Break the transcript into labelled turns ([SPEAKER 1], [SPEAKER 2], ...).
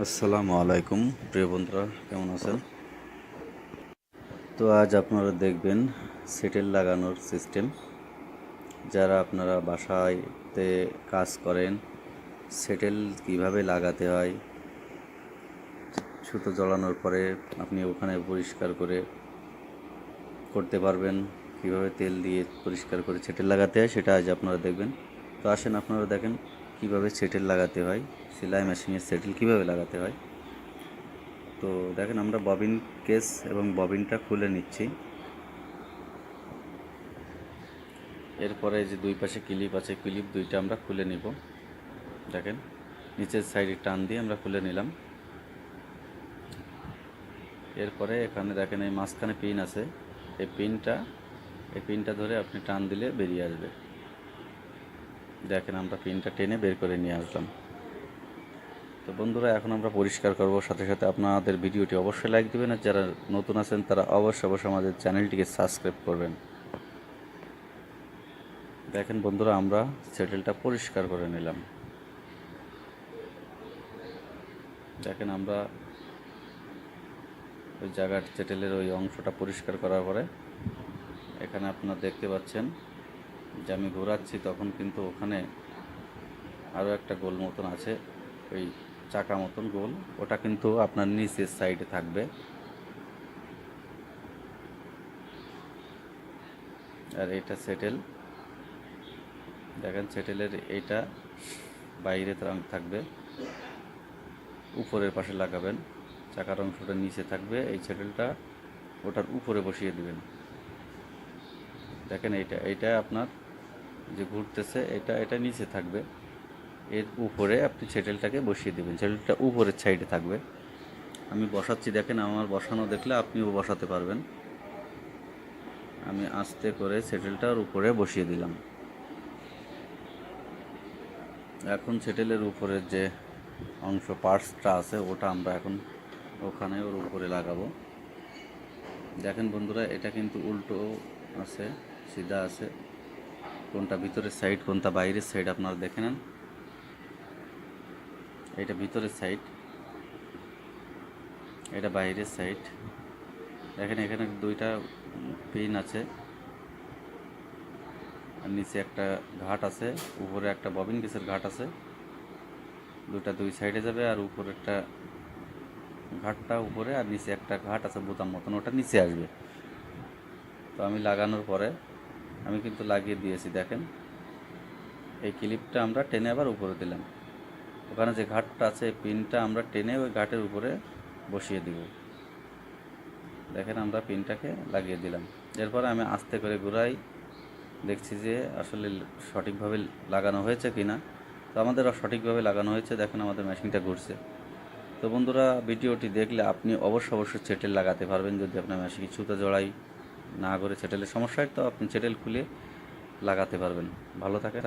[SPEAKER 1] আসসালামু আলাইকুম প্রিয় বন্ধুরা, কেমন আছেন? তো আজ আপনারা দেখবেন সেটেল লাগানোর সিস্টেম। যারা আপনারা বাসায়তে কাজ করেন, সেটেল কিভাবে লাগাতে হয়, সুতো জড়ানোর পরে আপনি ওখানে পরিষ্কার করে করতে পারবেন, কিভাবে তেল দিয়ে পরিষ্কার করে সেটেল লাগাতে হয় সেটা আজ আপনারা দেখবেন। তো আসেন আপনারা দেখেন কিভাবে সেটেল লাগাতে হয়, সেলাই মেশিনের সেটেল কিভাবে লাগাতে হয়। তো দেখেন আমরা ববিন কেস এবং ববিনটা খুলে নিচ্ছি। এরপরে যে দুই পাশে ক্লিপ আছে, ক্লিপ দুইটা আমরা খুলে নিব। দেখেন নিচের সাইডে টান দিয়ে আমরা খুলে নিলাম। এরপরে এখানে দেখেন এই মাঝখানে পিন আছে, এই পিনটা ধরে আপনি টান দিলে বেরিয়ে আসবে। দেখেন আমরা পিনটা টেনে বের করে নিয়ে আসলাম। তো বন্ধুরা, এখন আমরা পরিষ্কার করব। সাথে সাথে আপনাদের ভিডিওটি অবশ্যই লাইক দেবেন, আর যারা নতুন আছেন তারা অবশ্যই আমাদের চ্যানেলটিকে সাবস্ক্রাইব করবেন। দেখেন বন্ধুরা, আমরা সেটেলটা পরিষ্কার করে নিলাম। দেখেন আমরা ওই জায়গার সেটেলের ওই অংশটা পরিষ্কার করার পরে এখানে আপনারা দেখতে পাচ্ছেন যে আমি ঘোরাচ্ছি, তখন কিন্তু ওখানে আরও একটা গোল মতন আছে, ওই চাকা মতন গোল, ওটা কিন্তু আপনার নিচের সাইডে থাকবে। আর এটা সেটেল, দেখেন সেটেলের এইটা বাইরে থাকবে, উপরের পাশে লাগাবেন। চাকার অংশটা নিচে থাকবে, এই সেটেলটা ওটার উপরে বসিয়ে দিবেন। দেখেন এইটা আপনার যে ঘুরতেছে, এটা নিচে থাকবে, এর উপরে আপনি সেটেলটাকে বসিয়ে দেবেন। সেটেলটা উপরের সাইডে থাকবে। আমি বসাচ্ছি, দেখেন আমার বসানো দেখলে আপনিও বসাতে পারবেন। আমি আস্তে করে সেটেলটার উপরে বসিয়ে দিলাম। এখন সেটেলের উপরের যে অংশ পার্টসটা আছে ওটা আমরা এখন ওখানে ওর উপরে লাগাবো। দেখেন বন্ধুরা, এটা কিন্তু উল্টো আছে, সিধা আছে, কোনটা ভিতরের সাইড কোনটা বাইরের সাইড আপনারা দেখে নেন। এটা ভিতরের সাইড, এটা বাইরের সাইড। দেখেন এখানে দুইটা পিন আছে, আর নিচে একটা ঘাট আছে, উপরে একটা ববিন কেসের ঘাট আছে। দুই সাইডে যাবে, আর উপরে একটা ঘাটটা উপরে, আর নিচে একটা ঘাট আছে বোতাম মতন, ওটা নিচে আসবে। তো আমি লাগানোর পরে আমি কিন্তু লাগিয়ে দিয়েছি। দেখেন এই ক্লিপটা আমরা টেনে আবার উপরে দিলাম। ওখানে যে ঘাটটা আছে পিনটা আমরা টেনে ওই ঘাটের উপরে বসিয়ে দিব। দেখেন আমরা পিনটাকে লাগিয়ে দিলাম। এরপর আমি আস্তে করে ঘুরাই, দেখছি যে আসলে সঠিকভাবে লাগানো হয়েছে কি না। তো আমাদের সঠিকভাবে লাগানো হয়েছে, দেখেন আমাদের মেশিনটা ঘুরছে। তো বন্ধুরা, ভিডিওটি দেখলে আপনি অবশ্যই সেটেল লাগাতে পারবেন। যদি আপনার মেশিনে সুতো জড়াই না করে সেটেলের সমস্যা হয়, তো আপনি সেটেল খুলে লাগাতে পারবেন। ভালো থাকে।